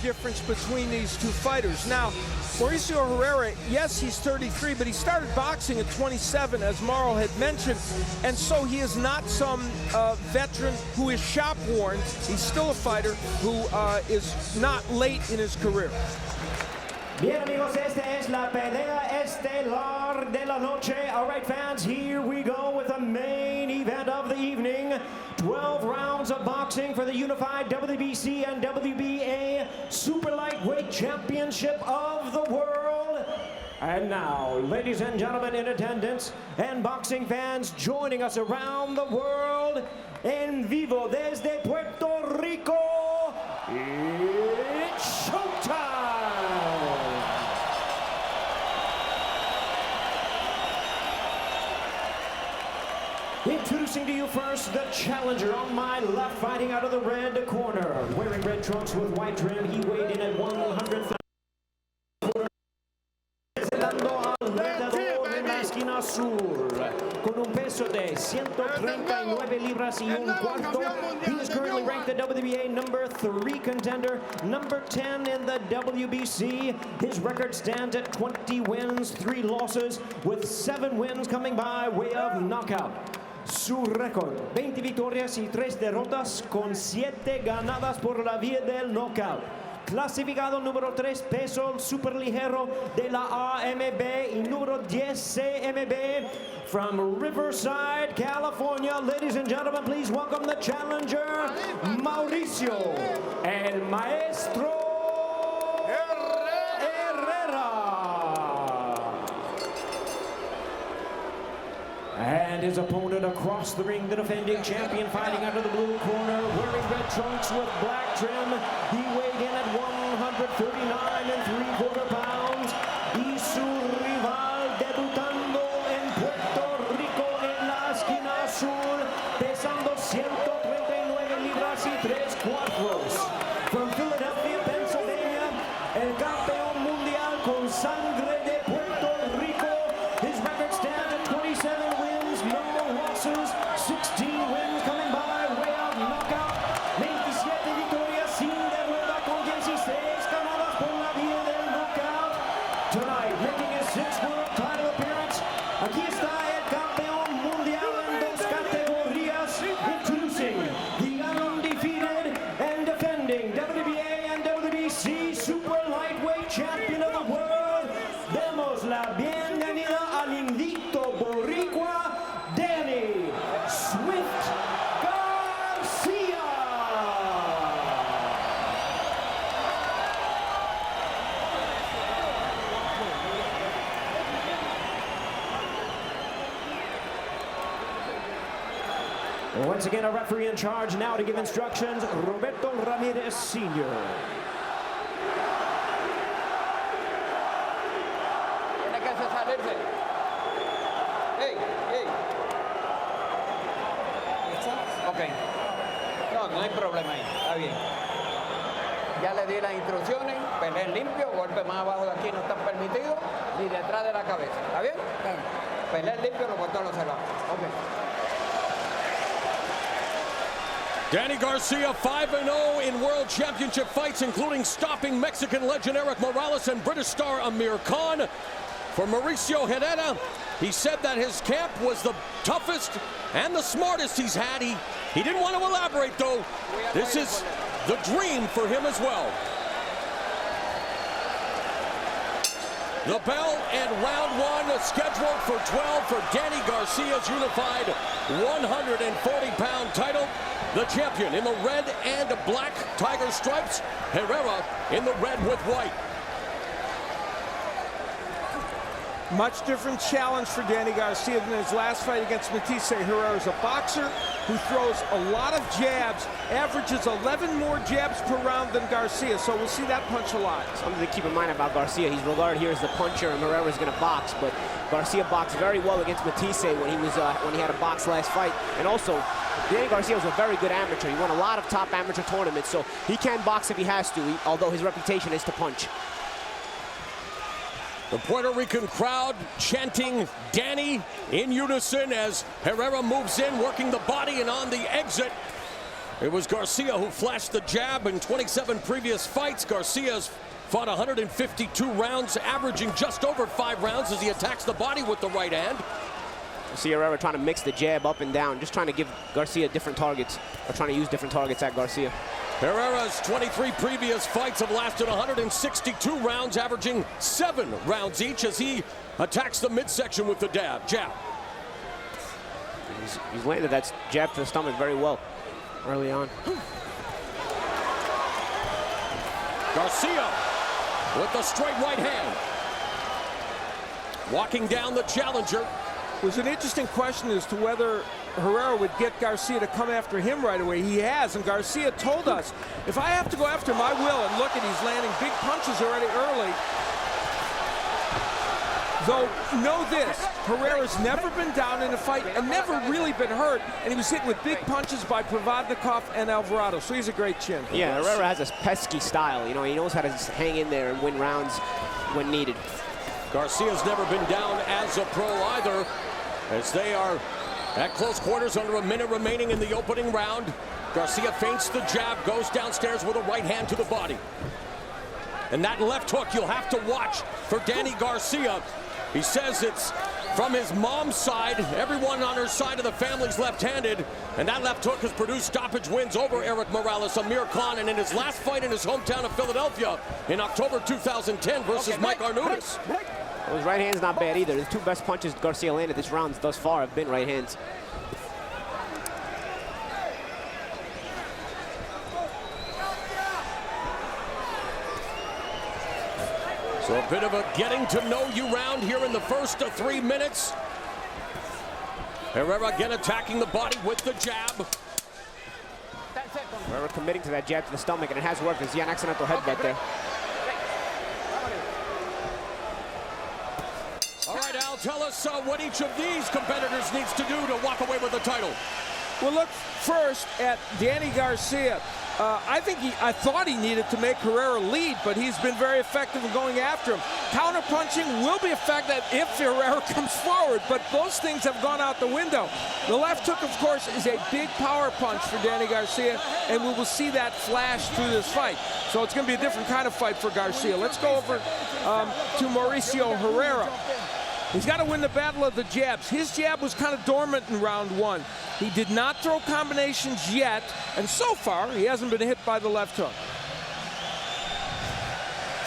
difference between these two fighters. Now, Mauricio Herrera, yes, he's 33, but he started boxing at 27, as Mauro had mentioned, and so he is not some veteran who is shop-worn. He's still a fighter who is not late in his career. Bien, amigos, esta es la pelea estelar de la noche. All right, fans, here we go with the main event of the evening. 12 rounds of boxing for the unified WBC and WBA Super Lightweight Championship of the world. And now, ladies and gentlemen in attendance and boxing fans joining us around the world en vivo desde Puerto Rico, it's showtime! Introducing to you first, the challenger on my left, fighting out of the red corner. Wearing red trunks with white trim, he weighed in at 130. Presentando al retador en la esquina azul, con un peso de 139 libras y un cuarto. He is currently ranked the WBA number 3 contender, number 10 in the WBC. His record stands at 20 wins, 3 losses, with 7 wins coming by way of knockout. Su récord, 20 victorias y 3 derrotas, con 7 ganadas por la vía del knockout. Clasificado número 3 peso superligero de la AMB y número 10 CMB. From Riverside, California, ladies and gentlemen, please welcome the challenger, Mauricio, el Maestro Herrera. And his opponent across the ring, the defending champion, fighting under the blue corner, wearing red trunks with black trim. He weighed in at 139 3/4 pounds. Y su rival debutando en Puerto Rico en la esquina azul, pesando 139 libras y 3 cuartos. From Philadelphia, Pennsylvania, el campeón mundial con sangre de Puerto Rico. His record stands at 27 wins, no losses, 16 wins coming by way of knockout, 27 victorias sin derrota con 16 ganadas por la vía del knockout. Tonight, making his 6th world title appearance, aquí está el campeón mundial en 2 categorías, introducing the undefeated and defending WBA and WBC Super Lightweight Champion of the world. Demos la bienvenida al invicto boricua, Danny Swift Garcia. Once again, a referee in charge now to give instructions, Roberto Ramirez Sr. Tiene que salirse. ¡Ey! ¡Ey! Ok. No, no hay problema ahí. Está bien. Ya le di las instrucciones. Pelea limpio. Golpe más abajo de aquí no están permitidos. Ni detrás de la cabeza. ¿Está bien? Está bien. Pelea limpio, los botones se van. Ok. Danny Garcia, 5-0 in World Championship fights, including stopping Mexican legend Eric Morales and British star Amir Khan. For Mauricio Herrera, he said that his camp was the toughest and the smartest he's had. He didn't want to elaborate, though. This is the dream for him as well. The bell and round 1 scheduled for 12 for Danny Garcia's unified 140-pound title. The champion in the red and black tiger stripes, Herrera in the red with white. Much different challenge for Danny Garcia than his last fight against Matisse. Herrera is a boxer who throws a lot of jabs, averages 11 more jabs per round than Garcia, so we'll see that punch a lot. Something to keep in mind about Garcia, he's regarded here as the puncher, and Herrera is going to box, but Garcia boxed very well against Matisse when he had a box last fight, and also Danny Garcia was a very good amateur. He won a lot of top amateur tournaments, so he can box if he has to, although his reputation is to punch. The Puerto Rican crowd chanting Danny in unison as Herrera moves in, working the body, and on the exit, It was Garcia who flashed the jab in 27 previous fights. Garcia's fought 152 rounds, averaging just over 5 rounds as he attacks the body with the right hand. See Herrera trying to mix the jab up and down, just trying to give Garcia different targets, or trying to use different targets at Garcia. Herrera's 23 previous fights have lasted 162 rounds, averaging 7 rounds each as he attacks the midsection with the jab. He's landed that jab to the stomach very well early on. Garcia with the straight right hand. Walking down the challenger. It was an interesting question as to whether Herrera would get Garcia to come after him right away. He has, and Garcia told us, if I have to go after him, I will. And look at, he's landing big punches already early. Though, know this, Herrera's never been down in a fight and never really been hurt, and he was hit with big punches by Provodnikov and Alvarado, so he's a great chin. Yeah, Herrera has a pesky style. You know, he knows how to just hang in there and win rounds when needed. Garcia's never been down as a pro either, as they are at close quarters under a minute remaining in the opening round. Garcia feints the jab, goes downstairs with a right hand to the body. And that left hook you'll have to watch for Danny Garcia. He says it's from his mom's side. Everyone on her side of the family's left-handed. And that left hook has produced stoppage wins over Eric Morales, Amir Khan, and in his last fight in his hometown of Philadelphia in October 2010 versus Mike Arnudis. Well, his right hand's not bad either. The 2 best punches Garcia landed this round thus far have been right hands. So a bit of a getting-to-know-you round here in the first 3 minutes. Herrera again attacking the body with the jab. Herrera committing to that jab to the stomach, and it has worked. There's an accidental headbutt there. All right, Al, tell us what each of these competitors needs to do to walk away with the title. We'll look first at Danny Garcia. I thought he needed to make Herrera lead, but he's been very effective in going after him. Counter-punching will be effective if Herrera comes forward, but those things have gone out the window. The left hook, of course, is a big power punch for Danny Garcia, and we will see that flash through this fight. So it's going to be a different kind of fight for Garcia. Let's go over to Mauricio Herrera. He's got to win the battle of the jabs. His jab was kind of dormant in round 1. He did not throw combinations yet, and so far, he hasn't been hit by the left hook.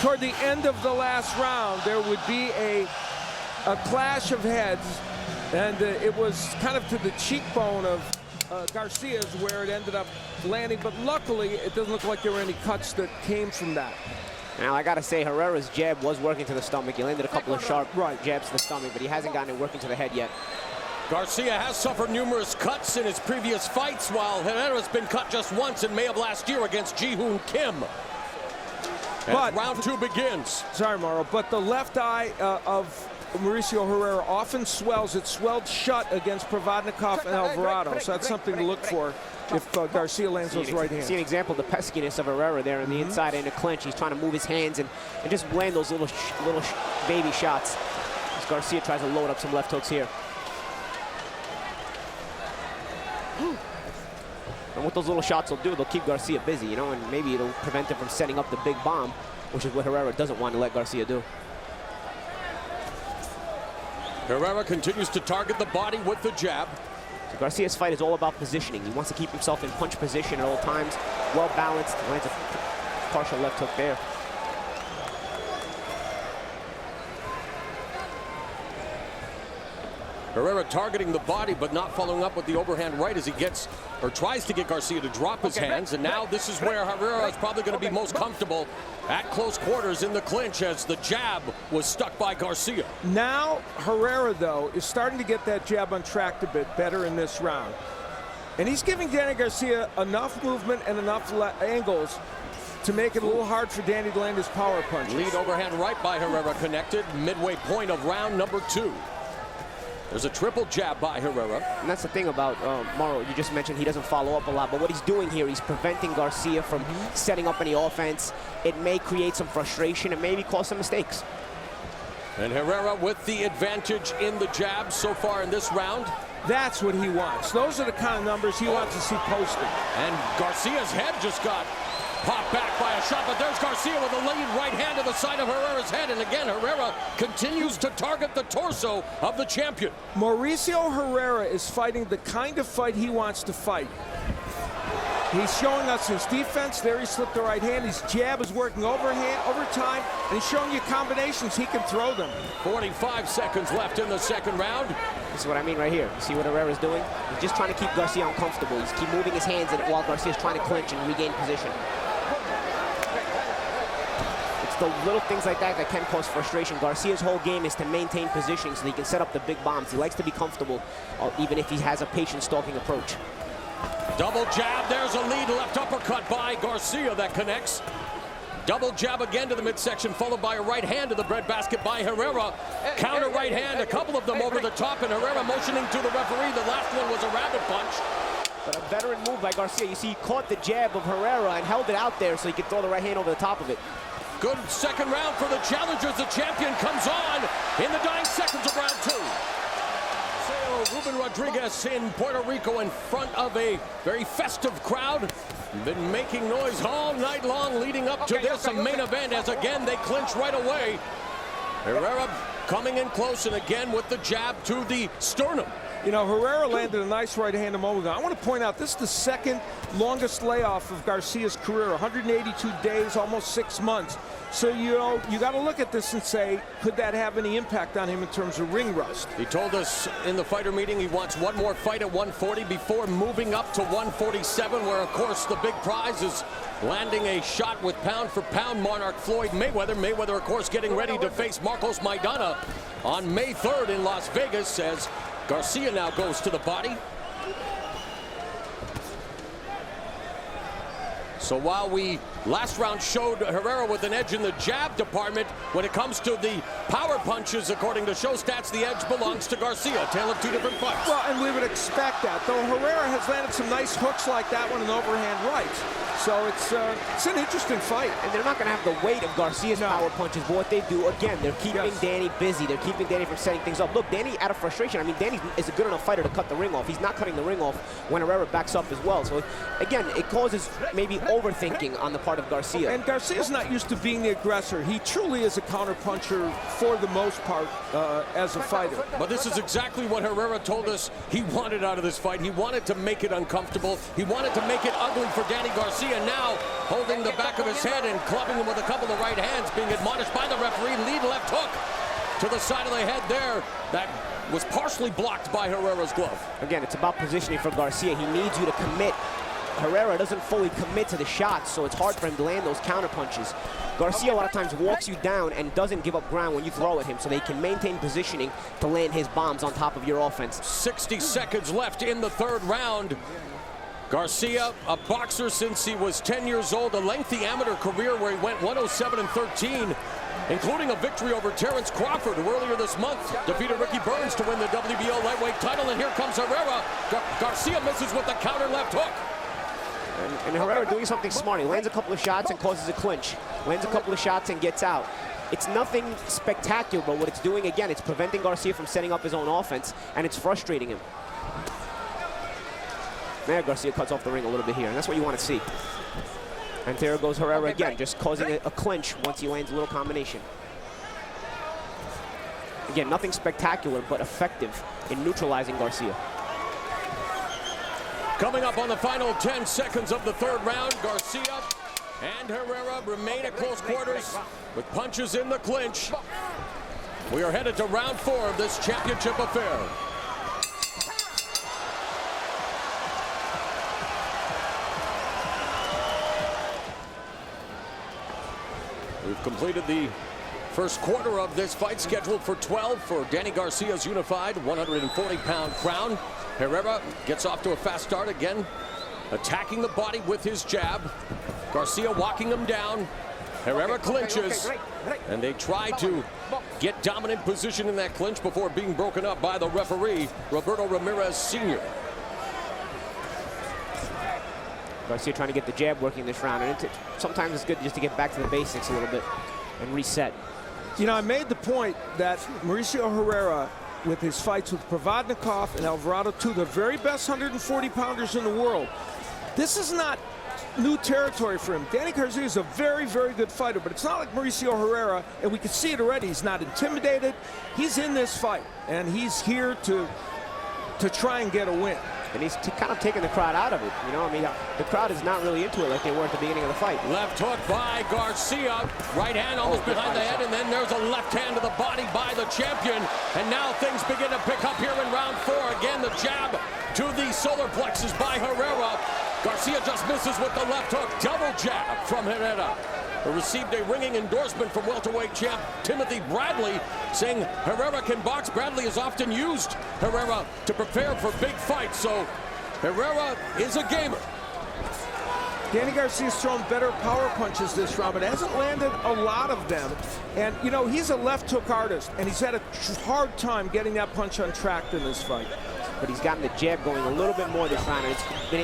Toward the end of the last round, there would be a clash of heads, and it was kind of to the cheekbone of Garcia's where it ended up landing, but luckily, it doesn't look like there were any cuts that came from that. Now, I got to say, Herrera's jab was working to the stomach. He landed a couple of sharp jabs to the stomach, but he hasn't gotten it working to the head yet. Garcia has suffered numerous cuts in his previous fights, while Herrera's been cut just once in May of last year against Ji-Hoon Kim. As round 2 begins. Sorry, Mauro, but the left eye of Mauricio Herrera often swells. It swelled shut against Provodnikov and Alvarado, so that's something to look for if Garcia lands those right hands. See an example of the peskiness of Herrera there in the inside and the clinch. He's trying to move his hands and just land those little baby shots as Garcia tries to load up some left hooks here. And what those little shots will do, they'll keep Garcia busy, you know, and maybe it'll prevent him from setting up the big bomb, which is what Herrera doesn't want to let Garcia do. Herrera continues to target the body with the jab. So Garcia's fight is all about positioning. He wants to keep himself in punch position at all times, well balanced. Lands a partial left hook there. Herrera targeting the body, but not following up with the overhand right as he gets, or tries to get Garcia to drop his hands. And now this is where Herrera is probably going to be most comfortable at close quarters in the clinch as the jab was stuck by Garcia. Now Herrera, though, is starting to get that jab untracked a bit better in this round. And he's giving Danny Garcia enough movement and enough angles to make it a little hard for Danny to land his power punches. Lead overhand right by Herrera connected, midway point of round number 2. There's a triple jab by Herrera. And that's the thing about Mauro. You just mentioned he doesn't follow up a lot, but what he's doing here, he's preventing Garcia from setting up any offense. It may create some frustration and maybe cause some mistakes. And Herrera with the advantage in the jab so far in this round. That's what he wants. Those are the kind of numbers he wants to see posted. And Garcia's head just got popped back by a shot, but there's Garcia with a lead right hand to the side of Herrera's head. And again, Herrera continues to target the torso of the champion. Mauricio Herrera is fighting the kind of fight he wants to fight. He's showing us his defense. There he slipped the right hand. His jab is working overhand, over time, and he's showing you combinations. He can throw them. 45 seconds left in the second round. This is what I mean right here. You see what Herrera's doing? He's just trying to keep Garcia uncomfortable. He's keep moving his hands in while Garcia's trying to clinch and regain position. It's the little things like that that can cause frustration. Garcia's whole game is to maintain positioning so he can set up the big bombs. He likes to be comfortable, even if he has a patient stalking approach. Double jab, there's a lead left uppercut by Garcia that connects. Double jab again to the midsection, followed by a right hand to the breadbasket by Herrera. Counter right hand, a couple of them over the top, and Herrera motioning to the referee. The last one was a rabbit punch. But a veteran move by Garcia. You see, he caught the jab of Herrera and held it out there so he could throw the right hand over the top of it. Good second round for the challengers. The champion comes on in the dying seconds of round two. Ruben Rodriguez in Puerto Rico in front of a very festive crowd. Been making noise all night long leading up to this main event as again they clinch right away. Herrera coming in close and again with the jab to the sternum. You know, Herrera landed a nice right hand a moment ago. I want to point out this is the second longest layoff of Garcia's career, 182 days, almost 6 months. So, you know, you got to look at this and say, could that have any impact on him in terms of ring rust? He told us in the fighter meeting he wants one more fight at 140 before moving up to 147, where, of course, the big prize is landing a shot with pound-for-pound monarch Floyd Mayweather. Mayweather, of course, getting ready to face Marcos Maidana on May 3rd in Las Vegas as Garcia now goes to the body. So while we last round showed Herrera with an edge in the jab department, when it comes to the power punches, according to show stats, the edge belongs to Garcia. Tale of two different fights. Well, and we would expect that, though Herrera has landed some nice hooks like that one in overhand rights. So it's an interesting fight. And they're not going to have the weight of Garcia's power punches, but what they do, again, they're keeping Danny busy. They're keeping Danny from setting things up. Look, Danny, out of frustration, I mean, Danny is a good enough fighter to cut the ring off. He's not cutting the ring off when Herrera backs up as well. So, again, it causes maybe overthinking on the part of Garcia. And Garcia's not used to being the aggressor. He truly is a counterpuncher for the most part as a fighter. But this is exactly what Herrera told us he wanted out of this fight. He wanted to make it uncomfortable. He wanted to make it ugly for Danny Garcia. Now holding the back of his head and clubbing him with a couple of right hands, being admonished by the referee. Lead left hook to the side of the head there. That was partially blocked by Herrera's glove. Again, it's about positioning for Garcia. He needs you to commit. Herrera doesn't fully commit to the shots, so it's hard for him to land those counter punches. Garcia a lot of times walks you down and doesn't give up ground when you throw at him, so they can maintain positioning to land his bombs on top of your offense. 60 seconds left in the third round. Garcia, a boxer since he was 10 years old, a lengthy amateur career where he went 107-13, including a victory over Terrence Crawford, who earlier this month defeated Ricky Burns to win the WBO lightweight title. And here comes Herrera. Garcia misses with the counter left hook. And Herrera doing something smart. He lands a couple of shots and causes a clinch. Lands a couple of shots and gets out. It's nothing spectacular, but what it's doing, again, it's preventing Garcia from setting up his own offense, and it's frustrating him. Now Garcia cuts off the ring a little bit here, and that's what you want to see. And there goes Herrera again, just causing a clinch once he lands a little combination. Again, nothing spectacular, but effective in neutralizing Garcia. Coming up on the final 10 seconds of the third round, Garcia and Herrera remain at close quarters with punches in the clinch. We are headed to round 4 of this championship affair. We've completed the first quarter of this fight, scheduled for 12 for Danny Garcia's unified 140-pound crown. Herrera gets off to a fast start again, attacking the body with his jab. Garcia walking him down. Herrera clinches, and they try to get dominant position in that clinch before being broken up by the referee, Roberto Ramirez Sr. Garcia trying to get the jab working this round, and sometimes it's good just to get back to the basics a little bit and reset. You know, I made the point that Mauricio Herrera with his fights with Provodnikov and Alvarado, two of the very best 140-pounders in the world. This is not new territory for him. Danny Garcia is a very, very good fighter, but it's not like Mauricio Herrera, and we can see it already. He's not intimidated. He's in this fight, and he's here to try and get a win. And he's kind of taking the crowd out of it. You know, I mean, the crowd is not really into it like they were at the beginning of the fight. Left hook by Garcia. Right hand almost behind the head, and then there's a left hand to the body by the champion. And now things begin to pick up here in round 4. Again, the jab to the solar plexus by Herrera. Garcia just misses with the left hook. Double jab from Herrera, who received a ringing endorsement from welterweight champ Timothy Bradley, saying Herrera can box. Bradley has often used Herrera to prepare for big fights, so Herrera is a gamer. Danny Garcia's thrown better power punches this round, but hasn't landed a lot of them. And, you know, he's a left hook artist, and he's had a hard time getting that punch untracked in this fight. But he's gotten the jab going a little bit more this round, and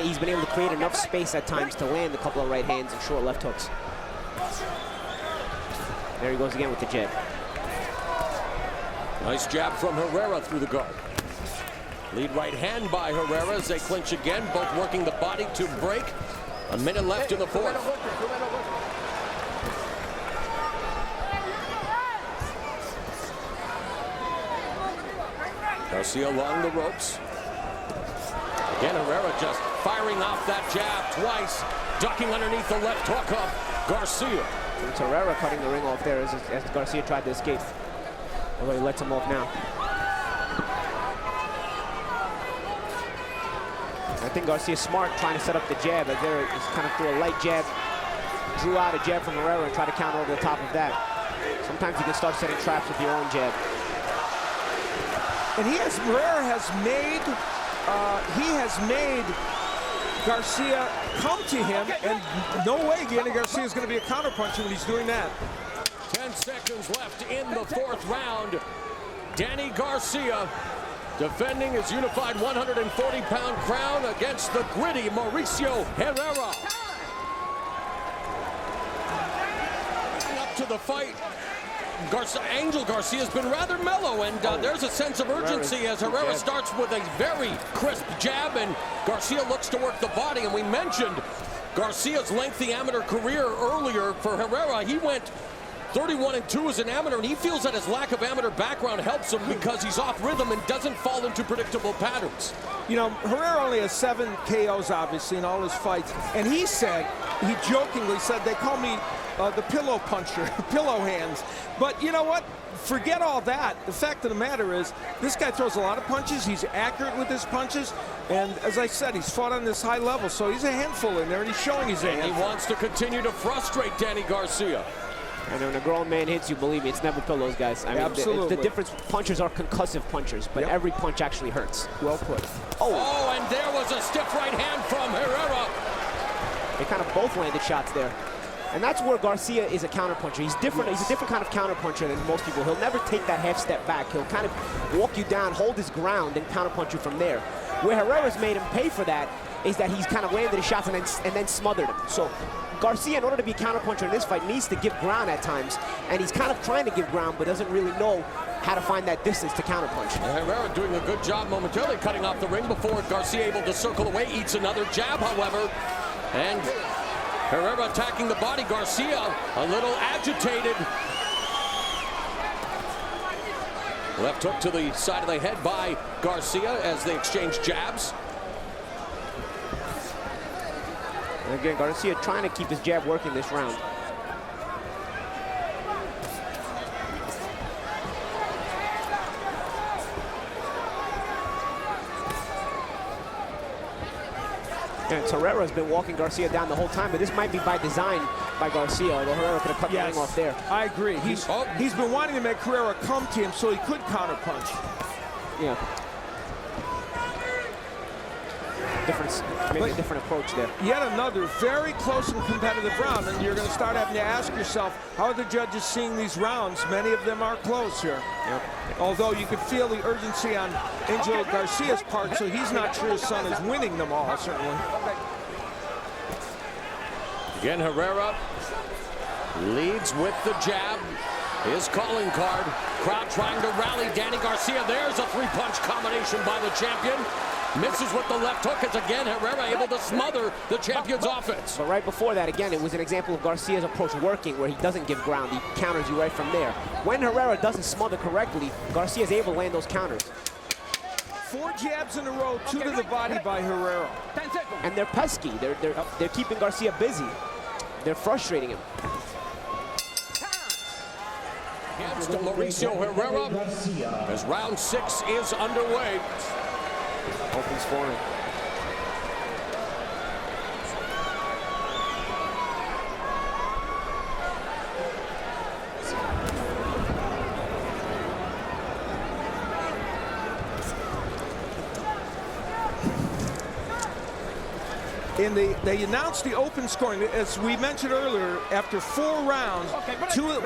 he's been able to create enough space at times to land a couple of right hands and short left hooks. There he goes again with the jab. Nice jab from Herrera through the guard. Lead right hand by Herrera as they clinch again, both working the body to break. A minute left in the 4th. Garcia along the ropes. Again, Herrera just firing off that jab twice, ducking underneath the left hook of Garcia. It's Herrera cutting the ring off there as Garcia tried to escape. Although he lets him off now. I think Garcia's smart trying to set up the jab. As there is kind of threw a light jab, drew out a jab from Herrera and tried to counter over the top of that. Sometimes you can start setting traps with your own jab. And Herrera has made Garcia come to him, and no way Danny Garcia is going to be a counterpuncher when he's doing that. 10 seconds left in the 4th round. Danny Garcia defending his unified 140-pound crown against the gritty Mauricio Herrera. Up to the fight. Angel Garcia has been rather mellow, and there's a sense of urgency as Herrera starts with a very crisp jab, and Garcia looks to work the body. And we mentioned Garcia's lengthy amateur career earlier. For Herrera, he went 31-2 as an amateur, and he feels that his lack of amateur background helps him because he's off rhythm and doesn't fall into predictable patterns. You know, Herrera only has 7 KOs, obviously, in all his fights. And he jokingly said, they call me the pillow puncher, pillow hands. But you know what? Forget all that. The fact of the matter is, this guy throws a lot of punches. He's accurate with his punches. And as I said, he's fought on this high level. So he's a handful in there, and he's showing he's a handful. He wants to continue to frustrate Danny Garcia. And when a grown man hits you, believe me, it's never pillows, guys. I mean, absolutely. The difference, punchers are concussive punchers, but every punch actually hurts. Well put. Oh, and there was a stiff right hand from Herrera. They kind of both landed shots there. And that's where Garcia is a counterpuncher. He's different. He's a different kind of counterpuncher than most people. He'll never take that half step back. He'll kind of walk you down, hold his ground, and counterpunch you from there. Where Herrera's made him pay for that is that he's kind of landed his shots and then smothered him. So Garcia, in order to be a counterpuncher in this fight, needs to give ground at times. And he's kind of trying to give ground, but doesn't really know how to find that distance to counterpunch. Herrera doing a good job momentarily cutting off the ring before Garcia able to circle away, eats another jab, however. And Herrera attacking the body. Garcia a little agitated. Left hook to the side of the head by Garcia as they exchange jabs. And again, Garcia trying to keep his jab working this round. And Herrera has been walking Garcia down the whole time, but this might be by design by Garcia, although Herrera could have cut the ring off there. I agree. He's been wanting to make Herrera come to him so he could counterpunch. Yeah. Maybe a different approach there. Yet another very close and competitive round, and you're going to start having to ask yourself, how are the judges seeing these rounds? Many of them are close here. Yep. Although you could feel the urgency on Angel Garcia's part, so he's not sure his son is winning them all, certainly. Again, Herrera leads with the jab. His calling card. Crowd trying to rally Danny Garcia. There's a three-punch combination by the champion. Misses with the left hook as again Herrera able to smother the champion's offense. But right before that, again, it was an example of Garcia's approach working, where he doesn't give ground. He counters you right from there. When Herrera doesn't smother correctly, Garcia's able to land those counters. 4 jabs in a row, 2 to the body by Herrera. And they're pesky. They're keeping Garcia busy. They're frustrating him. Hands to Mauricio Herrera as round 6 is underway. Opens for him. They announced the open scoring. As we mentioned earlier, after 4 rounds,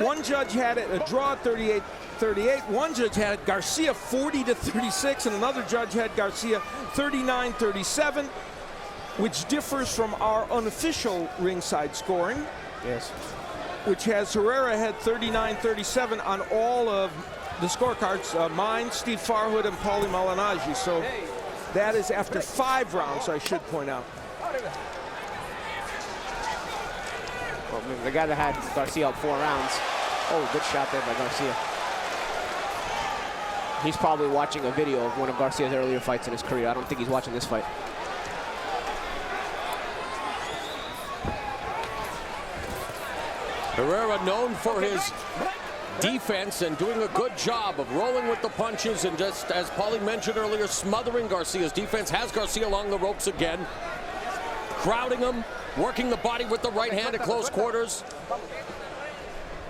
one judge had it a draw at 38-38. One judge had it Garcia 40-36, and another judge had Garcia 39-37, which differs from our unofficial ringside scoring. Yes. Which has Herrera had 39-37 on all of the scorecards, mine, Steve Farhood, and Paulie Malignaggi. So that is after 5 rounds, I should point out. Well, the guy that had Garcia up 4 rounds. Oh, good shot there by Garcia. He's probably watching a video of one of Garcia's earlier fights in his career. I don't think he's watching this fight. Herrera known for his defense and doing a good job of rolling with the punches, and just as Paulie mentioned earlier, smothering Garcia's defense. Has Garcia along the ropes again. Crowding him, working the body with the right hand at close quarters.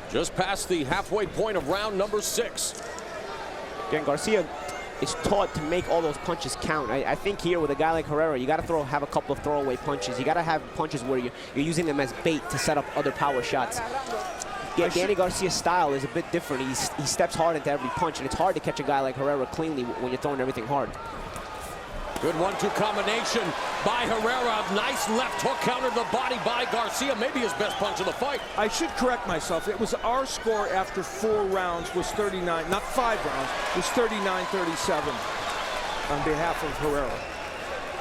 Just past the halfway point of round number 6. Again, Garcia is taught to make all those punches count. I think here with a guy like Herrera, you got to have a couple of throwaway punches. You got to have punches where you're using them as bait to set up other power shots. Danny Garcia's style is a bit different. He steps hard into every punch, and it's hard to catch a guy like Herrera cleanly when you're throwing everything hard. Good 1-2 combination by Herrera. Nice left hook countered the body by Garcia. Maybe his best punch of the fight. I should correct myself. It was our score after 4 rounds was 39, not 5 rounds, was 39-37 on behalf of Herrera.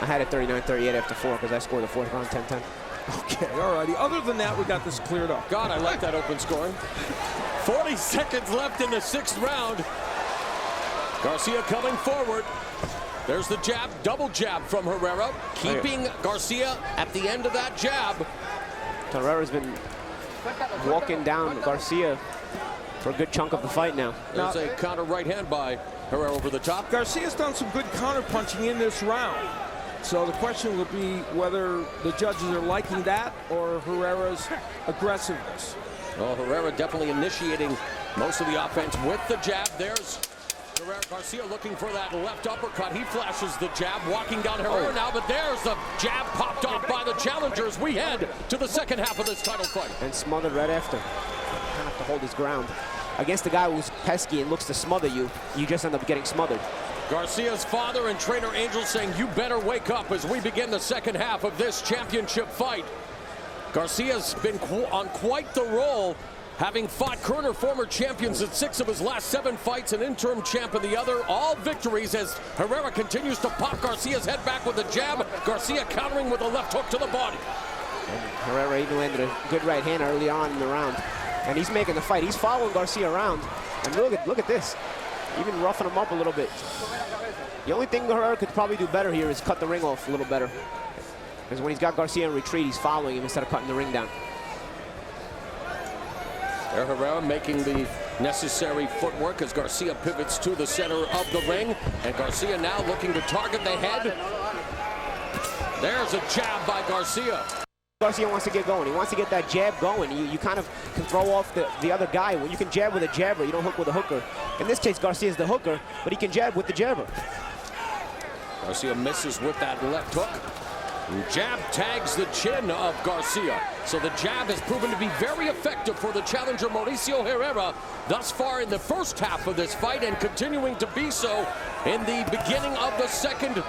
I had it 39-38 after 4 because I scored the 4th round 10-10. Okay, all righty. Other than that, we got this cleared up. God, I like that open scoring. 40 seconds left in the 6th round. Garcia coming forward. There's the jab, double jab from Herrera, keeping Garcia at the end of that jab. Herrera's been walking down Garcia for a good chunk of the fight now. There's a counter right hand by Herrera over the top. Garcia's done some good counter punching in this round. So the question will be whether the judges are liking that or Herrera's aggressiveness. Well, Herrera definitely initiating most of the offense with the jab. There's Garcia looking for that left uppercut. He flashes the jab, walking down Herrera now, but there's the jab popped off by the challengers. We head to the 2nd half of this title fight. And smothered right after. Kind of have to hold his ground. Against the guy who's pesky and looks to smother you, you just end up getting smothered. Garcia's father and trainer Angel saying, you better wake up as we begin the 2nd half of this championship fight. Garcia's been on quite the roll, having fought Kerner, former champions at 6 of his last 7 fights, an interim champ in the other. All victories as Herrera continues to pop Garcia's head back with a jab. Garcia countering with a left hook to the body. And Herrera even landed a good right hand early on in the round. And he's making the fight. He's following Garcia around. And look at this. Even roughing him up a little bit. The only thing Herrera could probably do better here is cut the ring off a little better. Because when he's got Garcia in retreat, he's following him instead of cutting the ring down. There Herrera making the necessary footwork as Garcia pivots to the center of the ring. And Garcia now looking to target the head. There's a jab by Garcia. Garcia wants to get going. He wants to get that jab going. You kind of can throw off the other guy. When you can jab with a jabber, you don't hook with a hooker. In this case, Garcia's the hooker, but he can jab with the jabber. Garcia misses with that left hook. Jab tags the chin of Garcia. So the jab has proven to be very effective for the challenger Mauricio Herrera thus far in the 1st half of this fight, and continuing to be so in the beginning of the 2nd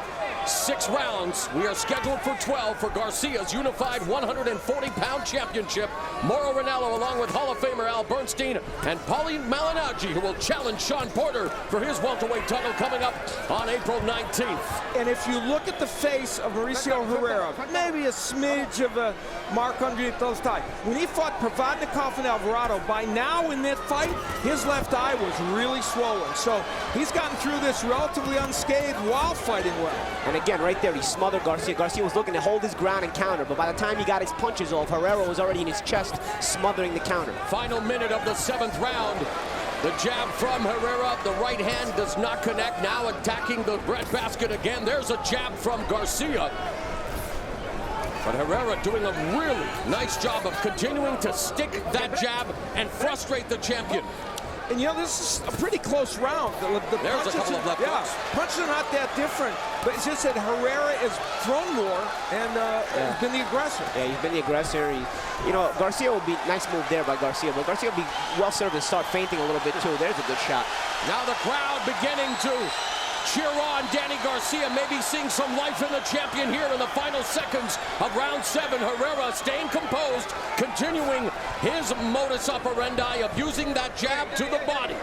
6 rounds. We are scheduled for 12 for Garcia's unified 140-pound championship. Mauro Ranallo, along with Hall of Famer Al Bernstein and Paulie Malignaggi, who will challenge Sean Porter for his welterweight title coming up on April 19th. And if you look at the face of Mauricio Herrera, maybe a smidge of a mark underneath those ties. When he fought Provodnikov and Alvarado, by now in that fight, his left eye was really swollen. So he's gotten through this relatively unscathed while fighting well. And again, right there, he smothered Garcia. Garcia was looking to hold his ground and counter, but by the time he got his punches off, Herrera was already in his chest, smothering the counter. Final minute of the 7th round. The jab from Herrera. The right hand does not connect. Now attacking the breadbasket again. There's a jab from Garcia. But Herrera doing a really nice job of continuing to stick that jab and frustrate the champion. And you know, this is a pretty close round. There's a couple of left hooks. Punches are not that different, but it's just that Herrera has thrown more and has been the aggressor. Yeah, he's been the aggressor. You know, Garcia will be, nice move there by Garcia, but Garcia will be well served to start feinting a little bit too. There's a good shot. Now the crowd beginning to cheer on Danny Garcia, maybe seeing some life in the champion here in the final seconds of round 7. Herrera staying composed, continuing his modus operandi of using that jab to the body.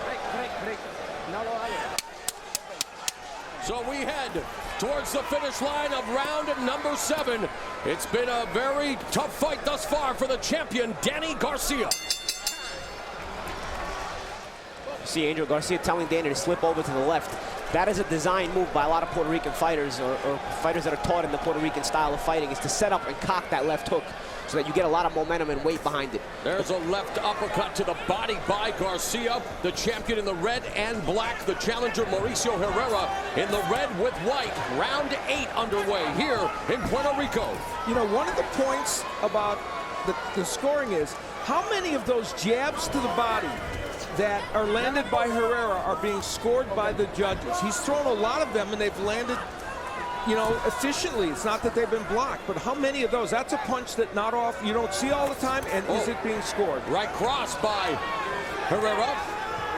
So we head towards the finish line of round number 7. It's been a very tough fight thus far for the champion, Danny Garcia. See Angel Garcia telling Danny to slip over to the left. That is a design move by a lot of Puerto Rican fighters or fighters that are taught in the Puerto Rican style of fighting, is to set up and cock that left hook so that you get a lot of momentum and weight behind it. There's a left uppercut to the body by Garcia, the champion in the red and black, the challenger Mauricio Herrera in the red with white. Round 8 underway here in Puerto Rico. You know, one of the points about the scoring is how many of those jabs to the body that are landed by Herrera are being scored by the judges. He's thrown a lot of them and they've landed, you know, efficiently. It's not that they've been blocked, but how many of those? That's a punch that not off, you don't see all the time, and is it being scored? Right cross by Herrera.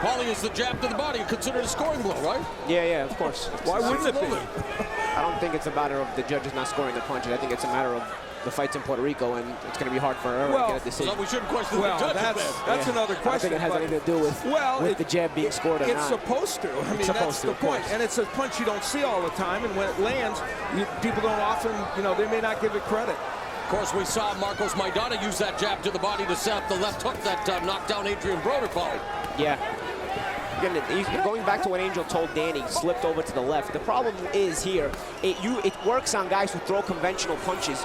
Paulie is the jab to the body, considered a scoring blow, right? Yeah, of course. Why wouldn't it be? I don't think it's a matter of the judges not scoring the punches. I think it's a matter of the fight's in Puerto Rico, and it's going to be hard for Herrera to get a decision. So we shouldn't question the judges. That's another question. I think it has anything to do with the jab being scored or not. It's supposed to. I mean, that's the point. And it's a punch you don't see all the time, and when it lands, people don't often, you know, they may not give it credit. Of course, we saw Marcos Maidana use that jab to the body to set up the left hook that knocked down Adrian Broder. Yeah. Again, going back to what Angel told Danny, slipped over to the left. The problem is here, it works on guys who throw conventional punches.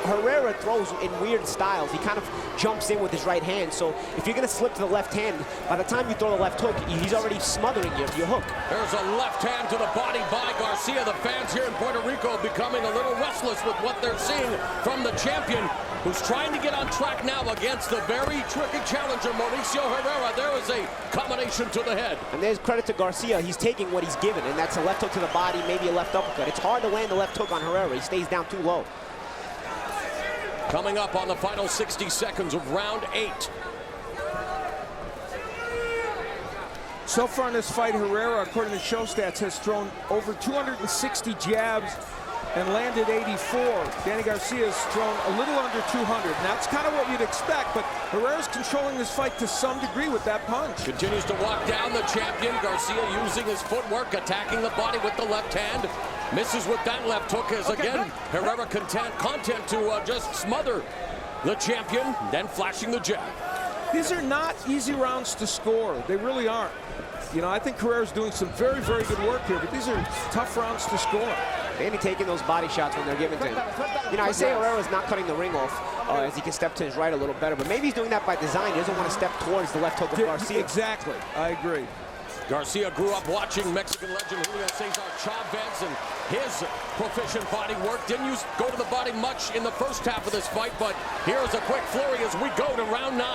Herrera throws in weird styles. He kind of jumps in with his right hand. So if you're going to slip to the left hand, by the time you throw the left hook, he's already smothering your hook. There's a left hand to the body by Garcia. The fans here in Puerto Rico becoming a little restless with what they're seeing from the champion, who's trying to get on track now against the very tricky challenger, Mauricio Herrera. There is a combination to the head. And there's credit to Garcia. He's taking what he's given, and that's a left hook to the body, maybe a left uppercut. It's hard to land the left hook on Herrera. He stays down too low. Coming up on the final 60 seconds of round 8. So far in this fight, Herrera, according to show stats, has thrown over 260 jabs and landed 84. Danny Garcia's thrown a little under 200. And that's kind of what you'd expect, but Herrera's controlling this fight to some degree with that punch. Continues to walk down the champion. Garcia using his footwork, attacking the body with the left hand. Misses with that left hook as again Herrera content to just smother the champion, then flashing the jab. These are not easy rounds to score. They really aren't. You know, I think Herrera's doing some very, very good work here, but these are tough rounds to score. Danny taking those body shots when they're given to him. You know, I say Herrera's not cutting the ring off as he can step to his right a little better, but maybe he's doing that by design. He doesn't want to step towards the left hook of Garcia. Exactly. I agree. Garcia grew up watching Mexican legend Julio Cesar Chavez and his proficient body work. Didn't go to the body much in the first half of this fight, but here's a quick flurry as we go to round 9.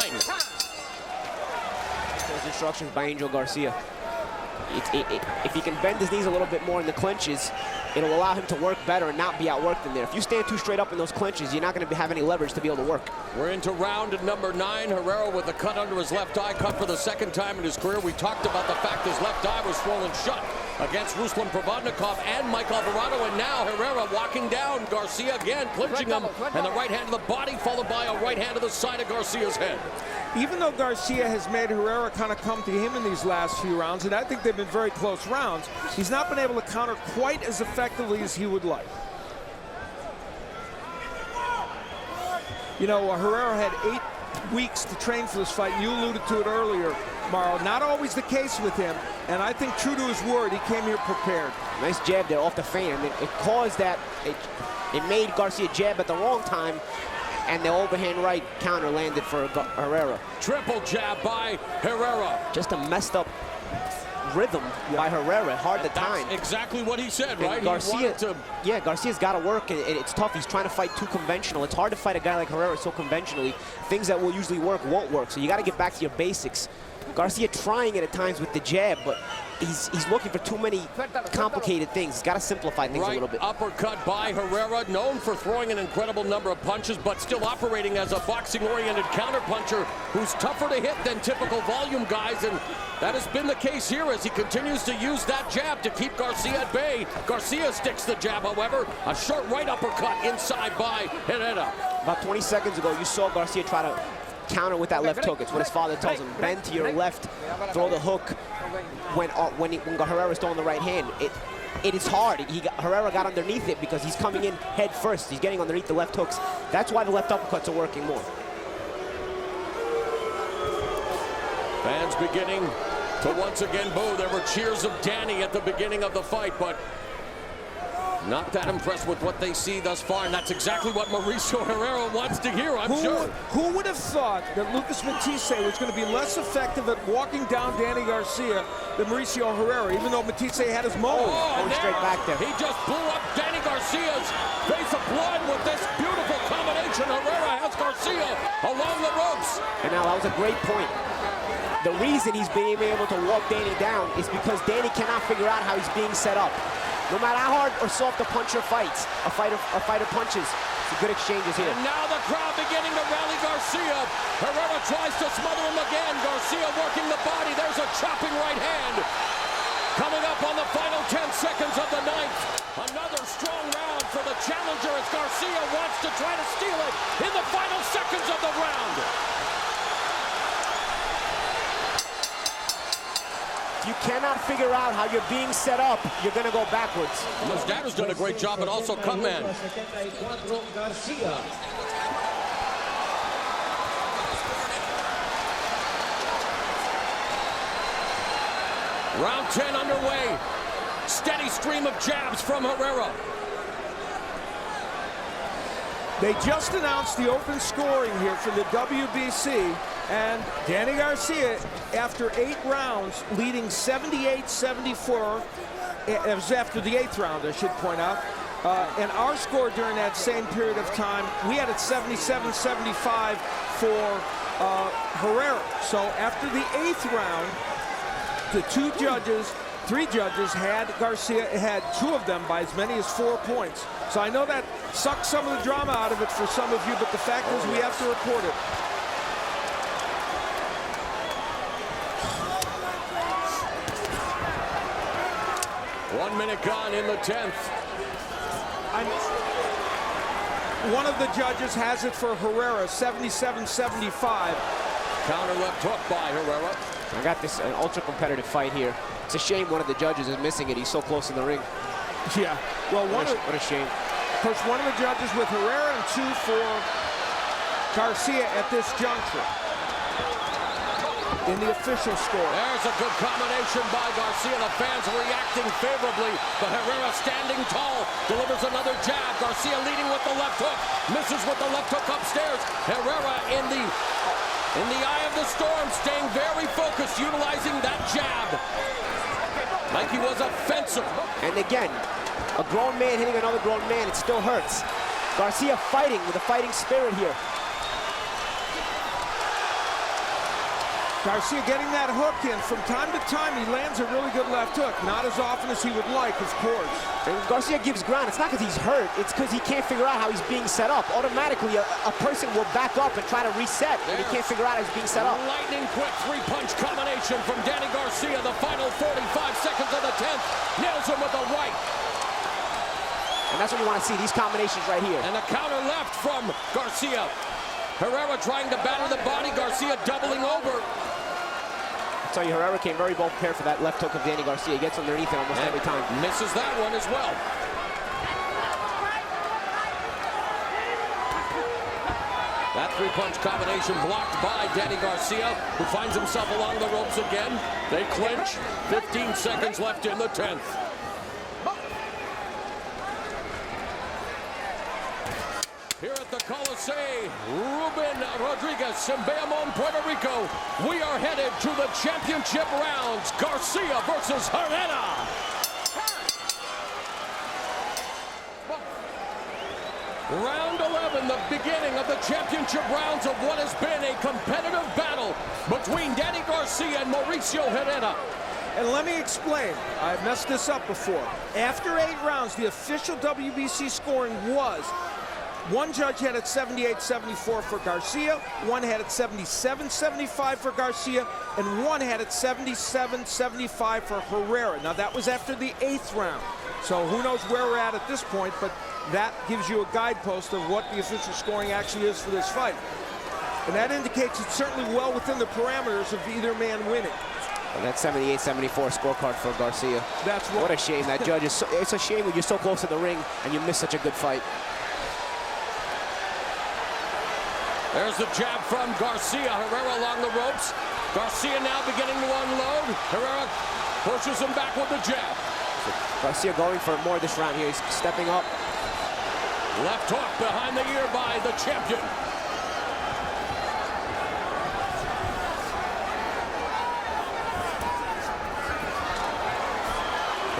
Those instructions by Angel Garcia. If he can bend his knees a little bit more in the clinches, it'll allow him to work better and not be outworked in there. If you stand too straight up in those clinches, you're not going to have any leverage to be able to work. We're into round number 9. Herrera with a cut under his left eye, cut for the second time in his career. We talked about the fact his left eye was swollen shut against Ruslan Provodnikov and Mike Alvarado, and now Herrera walking down Garcia again, clinching him, and the right hand to the body, followed by a right hand to the side of Garcia's head. Even though Garcia has made Herrera kind of come to him in these last few rounds, and I think they've been very close rounds, he's not been able to counter quite as effectively as he would like. You know, Herrera had 8 weeks to train for this fight. You alluded to it earlier, Mauro. Not always the case with him, and I think true to his word, he came here prepared. Nice jab there off the feint. I mean, it caused that, it made Garcia jab at the wrong time, and the overhand right counter landed for Herrera. Triple jab by Herrera. Just a messed up rhythm by Herrera, hard to time. That's exactly what he said, right? Garcia, yeah, Garcia's got to work, and it's tough. He's trying to fight too conventional. It's hard to fight a guy like Herrera so conventionally. Things that will usually work won't work, so you got to get back to your basics. Garcia trying it at times with the jab, but he's looking for too many complicated things. He's got to simplify things a little bit. Uppercut by Herrera, known for throwing an incredible number of punches, but still operating as a boxing-oriented counterpuncher who's tougher to hit than typical volume guys, and that has been the case here as he continues to use that jab to keep Garcia at bay. Garcia sticks the jab, however. A short right uppercut inside by Herrera. About 20 seconds ago, you saw Garcia try to counter with that left hook. It's what his father tells him. Bend to your left, throw the hook when Herrera's throwing the right hand. It is hard. Herrera got underneath it because he's coming in head first. He's getting underneath the left hooks. That's why the left uppercuts are working more. Fans beginning to once again boo. There were cheers of Danny at the beginning of the fight, but not that impressed with what they see thus far, and that's exactly what Mauricio Herrera wants to hear, I'm sure. Who would have thought that Lucas Matisse was going to be less effective at walking down Danny Garcia than Mauricio Herrera, even though Matisse had his mold? Oh, going straight back there. He just blew up Danny Garcia's face of blood with this beautiful combination. Herrera has Garcia along the ropes. And now that was a great point. The reason he's being able to walk Danny down is because Danny cannot figure out how he's being set up. No matter how hard or soft a puncher fights, a fighter punches. Some good exchanges here. And now the crowd beginning to rally Garcia. Herrera tries to smother him again. Garcia working the body. There's a chopping right hand. Coming up on the final 10 seconds of the ninth. Another strong round for the challenger as Garcia wants to try to steal it in the final seconds of the round. If you cannot figure out how you're being set up, you're going to go backwards. Mosdato's done a great job, but also Cutman. Round 10 underway. Steady stream of jabs from Herrera. They just announced the open scoring here for the WBC, and Danny Garcia, after 8 rounds, leading 78-74. It was after the 8th round, I should point out. And our score during that same period of time, we had it 77-75 for Herrera. So after the 8th round, the 3 judges had Garcia, had 2 of them by as many as 4 points. So I know that sucks some of the drama out of it for some of you, but the fact is we have to report it. One minute gone in the 10th. One of the judges has it for Herrera, 77-75. Counter left hook by Herrera. I got this an ultra competitive fight here. It's a shame one of the judges is missing it. He's so close in the ring. Yeah. Well, what a shame. Of course, one of the judges with Herrera and 2 for Garcia at this juncture in the official score. There's a good combination by Garcia. The fans reacting favorably, but Herrera standing tall, delivers another jab. Garcia leading with the left hook, misses with the left hook upstairs. Herrera in the eye of the storm, staying very focused, utilizing that jab like he was offensive. And again, a grown man hitting another grown man, it still hurts. Garcia fighting with a fighting spirit here. Garcia getting that hook in. From time to time, he lands a really good left hook. Not as often as he would like, of course. And Garcia gives ground. It's not because he's hurt. It's because he can't figure out how he's being set up. Automatically, a person will back up and try to reset, and he can't figure out how he's being set up. Lightning quick three-punch combination from Danny Garcia. The final 45 seconds of the 10th. Nails him with a right. And that's what you want to see, these combinations right here. And a counter left from Garcia. Herrera trying to batter the body. Garcia doubling over. I tell you, Herrera came very well prepared for that left hook of Danny Garcia. He gets underneath it almost every time. Misses that one as well. That three-punch combination blocked by Danny Garcia, who finds himself along the ropes again. They clinch. 15 seconds left in the 10th. Here at the Coliseo, Ruben Rodriguez in Bayamon, Puerto Rico. We are headed to the championship rounds. Garcia versus Herrera. Round 11, the beginning of the championship rounds of what has been a competitive battle between Danny Garcia and Mauricio Herrera. And let me explain. I've messed this up before. After 8 rounds, the official WBC scoring was: one judge had it 78-74 for Garcia, one had it 77-75 for Garcia, and one had it 77-75 for Herrera. Now, that was after the 8th round. So who knows where we're at this point, but that gives you a guidepost of what the official scoring actually is for this fight. And that indicates it's certainly well within the parameters of either man winning. And that 78-74 scorecard for Garcia. That's what a shame. That judge is it's a shame when you're so close to the ring and you miss such a good fight. There's the jab from Garcia. Herrera along the ropes. Garcia now beginning to unload. Herrera pushes him back with the jab. Garcia going for more this round here. He's stepping up. Left hook behind the ear by the champion.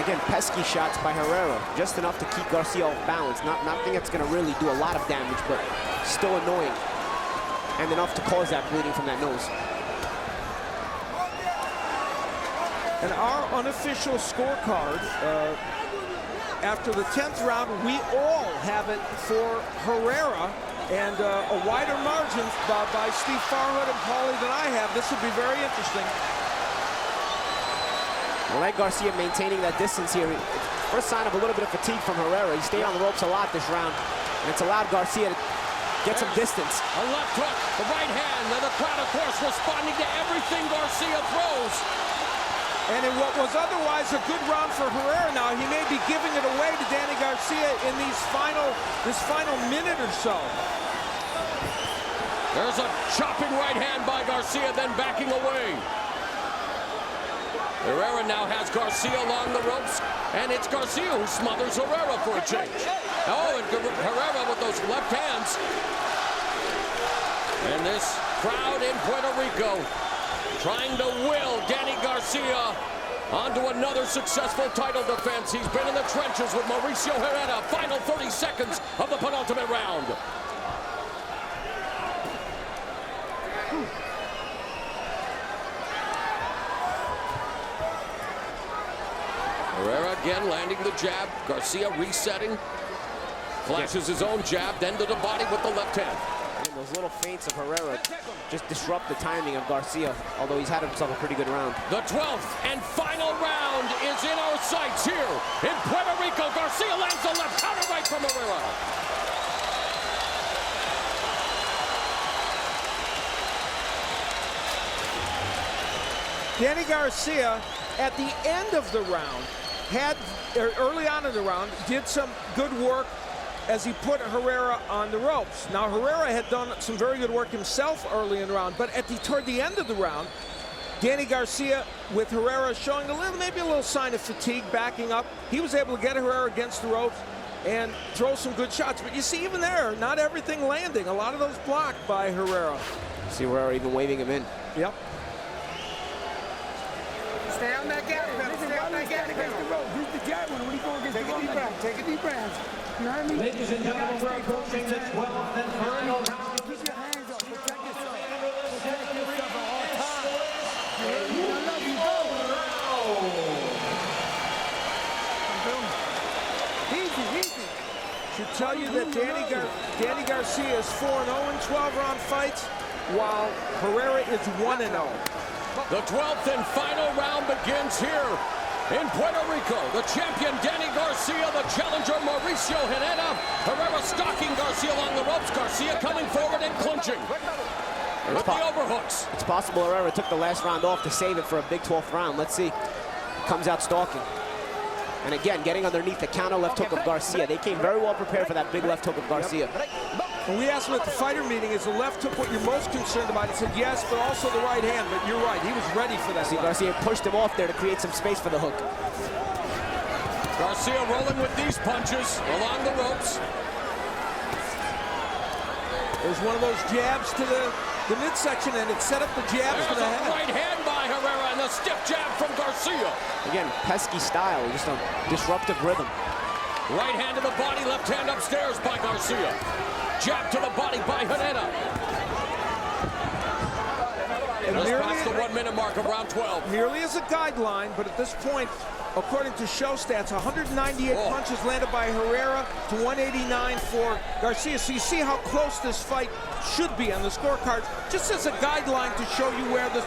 Again, pesky shots by Herrera. Just enough to keep Garcia off balance. Nothing that's going to really do a lot of damage, but still annoying. And enough to cause that bleeding from that nose. And our unofficial scorecard, after the 10th round, we all have it for Herrera, and a wider margin by Steve Farhood and Paulie than I have. This would be very interesting. I like Garcia maintaining that distance here. First sign of a little bit of fatigue from Herrera. He stayed on the ropes a lot this round, and it's allowed Garcia to get some distance. A left hook, the right hand, and the crowd, of course, responding to everything Garcia throws. And in what was otherwise a good round for Herrera now, he may be giving it away to Danny Garcia in this final minute or so. There's a chopping right hand by Garcia, then backing away. Herrera now has Garcia along the ropes, and it's Garcia who smothers Herrera for a change. Oh, and Herrera with those left hands. And this crowd in Puerto Rico trying to will Danny Garcia onto another successful title defense. He's been in the trenches with Mauricio Herrera. Final 30 seconds of the penultimate round. Herrera again landing the jab. Garcia resetting. Flashes his own jab, then to the body with the left hand. And those little feints of Herrera just disrupt the timing of Garcia, although he's had himself a pretty good round. The 12th and final round is in our sights here in Puerto Rico. Garcia lands the left counter right from Herrera. Danny Garcia, at the end of the round, early on in the round, did some good work as he put Herrera on the ropes. Now, Herrera had done some very good work himself early in the round, but toward the end of the round, Danny Garcia, with Herrera showing maybe a little sign of fatigue, backing up, he was able to get Herrera against the ropes and throw some good shots. But you see, even there, not everything landing. A lot of those blocked by Herrera. See Herrera even waving him in. Yep. Stay on that gas pedal. Stay on that gas pedal. Use the jet when we go against the rope. Take a deep breath. Take a deep breath. You know what I mean? Ladies and gentlemen, we're approaching the 12th and final round. Keep your hands up. Protect yourself. Protect yourself at all times. tell you that Danny Garcia is 4-0 in 12-round fights, while Herrera is 1-0. The 12th and final round begins here in Puerto Rico. The champion, Danny Garcia, the challenger, Mauricio Herrera. Herrera stalking Garcia along the ropes. Garcia coming forward and clinching with the overhooks. It's possible Herrera took the last round off to save it for a big 12th round. Let's see. Comes out stalking. And again, getting underneath the counter left hook of Garcia. They came very well prepared for that big left hook of Garcia. When we asked him at the fighter meeting, is the left hook what you're most concerned about? He said yes, but also the right hand. But you're right, he was ready for that. See, Garcia pushed him off there to create some space for the hook. Garcia rolling with these punches along the ropes. There's one of those jabs to the midsection, and it set up the jabs to the head. Right hand by Herrera and a stiff jab from Garcia. Again, pesky style, just a disruptive rhythm. Right hand to the body, left hand upstairs by Garcia. Jab to the body by Herrera. Just past the 1 minute mark of round 12. Merely as a guideline, but at this point, according to show stats, 198 punches landed by Herrera to 189 for Garcia. So you see how close this fight should be on the scorecard, just as a guideline to show you where the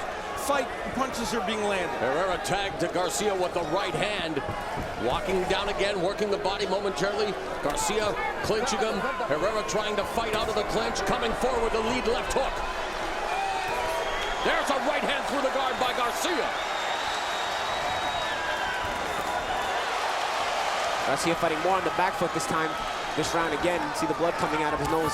fight punches are being landed. Herrera tagged to Garcia with the right hand. Walking down again, working the body momentarily. Garcia clinching him. Herrera trying to fight out of the clinch, coming forward with the lead left hook. There's a right hand through the guard by Garcia. Garcia fighting more on the back foot this time, this round again. See the blood coming out of his nose.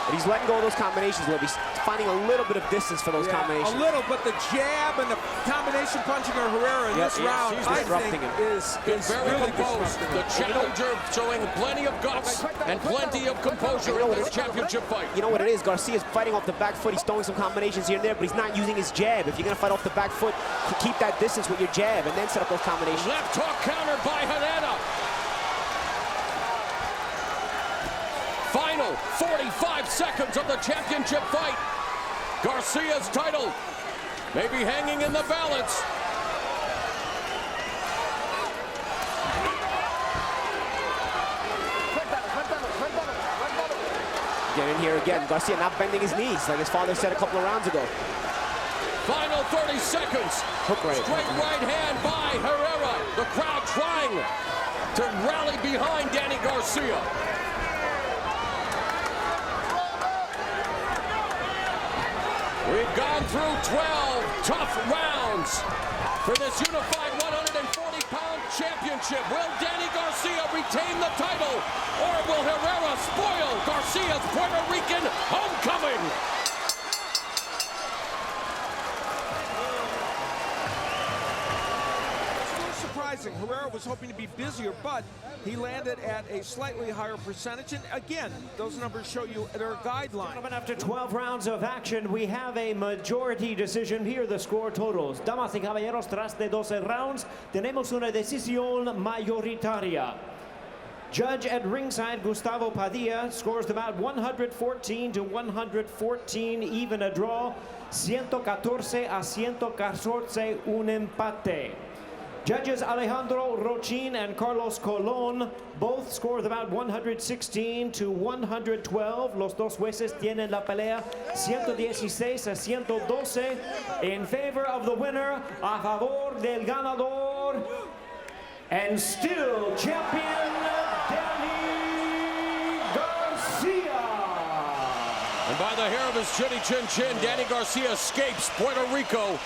But he's letting go of those combinations, Webb. He's finding a little bit of distance for those combinations. A little, but the jab and the combination punching of Herrera in this round, I think, is very really composed. The challenger showing plenty of guts and plenty of composure in this championship fight. You know what it is? Garcia's fighting off the back foot. He's throwing some combinations here and there, but he's not using his jab. If you're going to fight off the back foot, keep that distance with your jab and then set up those combinations. Left hook countered by Herrera. Final 45 seconds of the championship fight. Garcia's title may be hanging in the balance. Get in here again. Garcia not bending his knees like his father said a couple of rounds ago. Final 30 seconds. Hook right. Straight right hand by Herrera. The crowd trying to rally behind Danny Garcia. We've gone through 12 tough rounds for this unified 140-pound championship. Will Danny Garcia retain the title, or will Herrera spoil Garcia's Puerto Rican homecoming? Herrera was hoping to be busier, but he landed at a slightly higher percentage. And again, those numbers show you their guideline. After 12 rounds of action, we have a majority decision. Here the score totals. Damas y caballeros, tras de 12 rounds, tenemos una decisión mayoritaria. Judge at ringside, Gustavo Padilla, scores them out 114 to 114, even a draw. 114 a 114, un empate. Judges Alejandro Rochin and Carlos Colon both score them out 116 to 112. Los dos jueces tienen la pelea 116 a 112 in favor of the winner, a favor del ganador, and still champion Danny Garcia. And by the hair of his chinny chin chin, Danny Garcia escapes Puerto Rico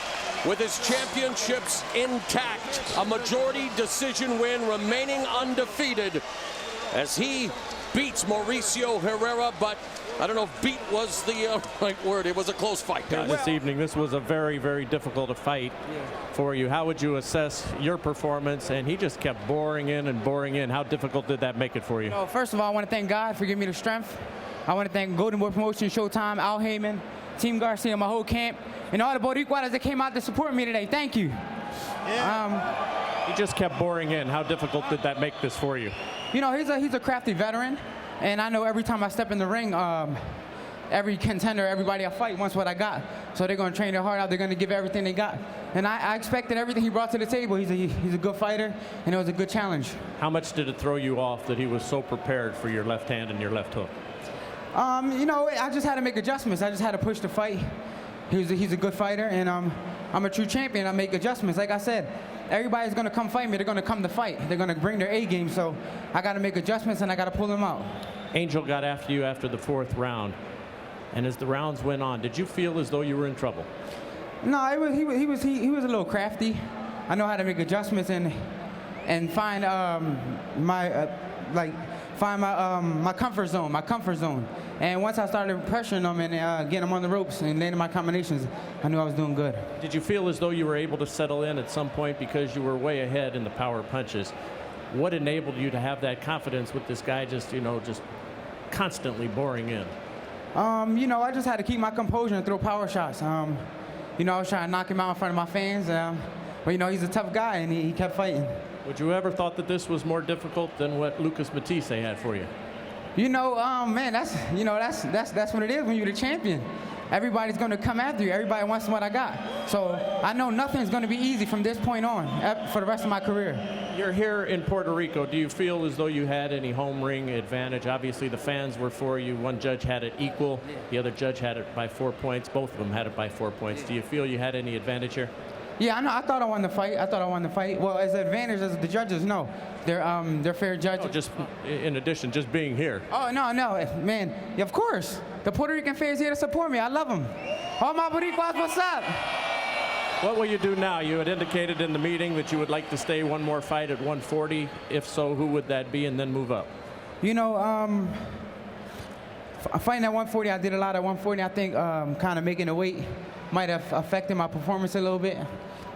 with his championships intact. A majority decision win, remaining undefeated as he beats Mauricio Herrera, but I don't know if beat was the right word. It was a close fight, guys. This evening, this was a very, very difficult fight for you. How would you assess your performance? And he just kept boring in and boring in. How difficult did that make it for you? So first of all, I want to thank God for giving me the strength. I want to thank Golden Boy Promotion, Showtime, Al Heyman, Team Garcia, my whole camp, and all the Boricuas that came out to support me today. Thank you. He just kept boring in. How difficult did that make this for you? You know, he's a crafty veteran, and I know every time I step in the ring, every contender, everybody I fight wants what I got. So they're going to train their heart out. They're going to give everything they got. And I expected everything he brought to the table. He's a good fighter, and it was a good challenge. How much did it throw you off that he was so prepared for your left hand and your left hook? You know, I just had to make adjustments. I just had to push the fight. He's a good fighter, and I'm a true champion. I make adjustments. Like I said, everybody's going to come fight me. They're going to come to fight. They're going to bring their A game, so I got to make adjustments, and I got to pull them out. Angel got after you after the 4th round, and as the rounds went on, did you feel as though you were in trouble? No, he was a little crafty. I know how to make adjustments and find my comfort zone. And once I started pressuring them and getting them on the ropes and landing my combinations, I knew I was doing good. Did you feel as though you were able to settle in at some point because you were way ahead in the power punches? What enabled you to have that confidence with this guy just constantly boring in? You know, I just had to keep my composure and throw power shots. You know, I was trying to knock him out in front of my fans, but you know, he's a tough guy and he kept fighting. Would you ever thought that this was more difficult than what Lucas Matisse had for you? You know, man, that's what it is when you're the champion. Everybody's going to come after you. Everybody wants what I got. So I know nothing's going to be easy from this point on for the rest of my career. You're here in Puerto Rico. Do you feel as though you had any home ring advantage? Obviously, the fans were for you. One judge had it equal. The other judge had it by 4 points. Both of them had it by 4 points. Do you feel you had any advantage here? Yeah, I know. I thought I won the fight. Well, as an advantage as the judges, no. They're fair judges. Oh, just in addition, just being here. Oh, no, man. Yeah, of course. The Puerto Rican fans here to support me. I love them. All my Boricuas, what's up? What will you do now? You had indicated in the meeting that you would like to stay one more fight at 140. If so, who would that be, and then move up? You know, fighting at 140, I did a lot at 140. I think kind of making the weight might have affected my performance a little bit.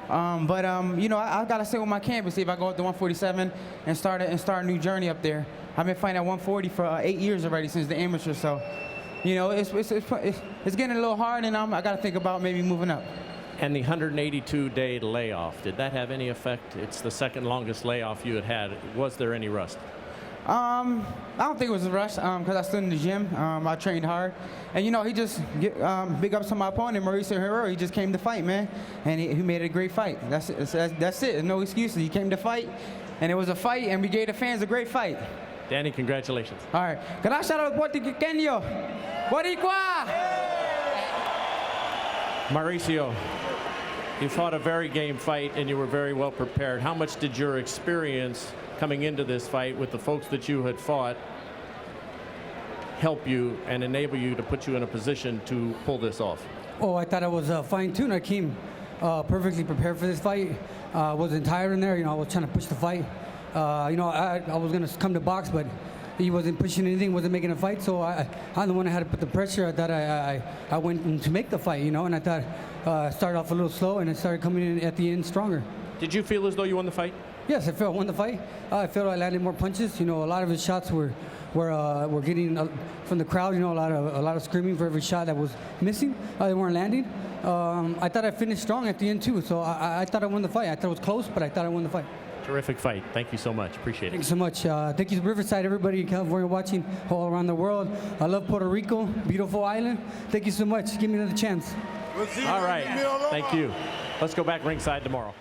You know, I got to stay with my camp and see if I go up to 147 and start a new journey up there. I've been fighting at 140 for 8 years already since the amateur, so, you know, it's getting a little hard, and I got to think about maybe moving up. And the 182-day layoff, did that have any effect? It's the second longest layoff you had. Was there any rust? I don't think it was a rush because I stood in the gym. I trained hard. And, you know, he just, big ups to my opponent, Mauricio Herrera. He just came to fight, man. And he made it a great fight. That's it. There's no excuses. He came to fight, and it was a fight, and we gave the fans a great fight. Danny, congratulations. All right. Gracias a los puertorriqueños. Boricua! Mauricio, you fought a very game fight, and you were very well prepared. How much did your experience coming into this fight with the folks that you had fought help you and enable you to put you in a position to pull this off? Oh, I thought I was fine-tuned. I came perfectly prepared for this fight. Wasn't tired in there. You know, I was trying to push the fight. You know, I was going to come to box, but he wasn't pushing anything, wasn't making a fight. So I'm the one that had to put the pressure. I thought I went in to make the fight, you know, and I thought I started off a little slow, and it started coming in at the end stronger. Did you feel as though you won the fight? Yes, I felt I won the fight. I felt I landed more punches. You know, a lot of his shots were getting from the crowd. You know, a lot of screaming for every shot that was missing. They weren't landing. I thought I finished strong at the end too. So I thought I won the fight. I thought it was close, but I thought I won the fight. Terrific fight. Thank you so much. Appreciate it. Thank you so much. Thank you to Riverside, everybody in California watching all around the world. I love Puerto Rico, beautiful island. Thank you so much. Give me another chance. All right. Thank you. Let's go back ringside tomorrow.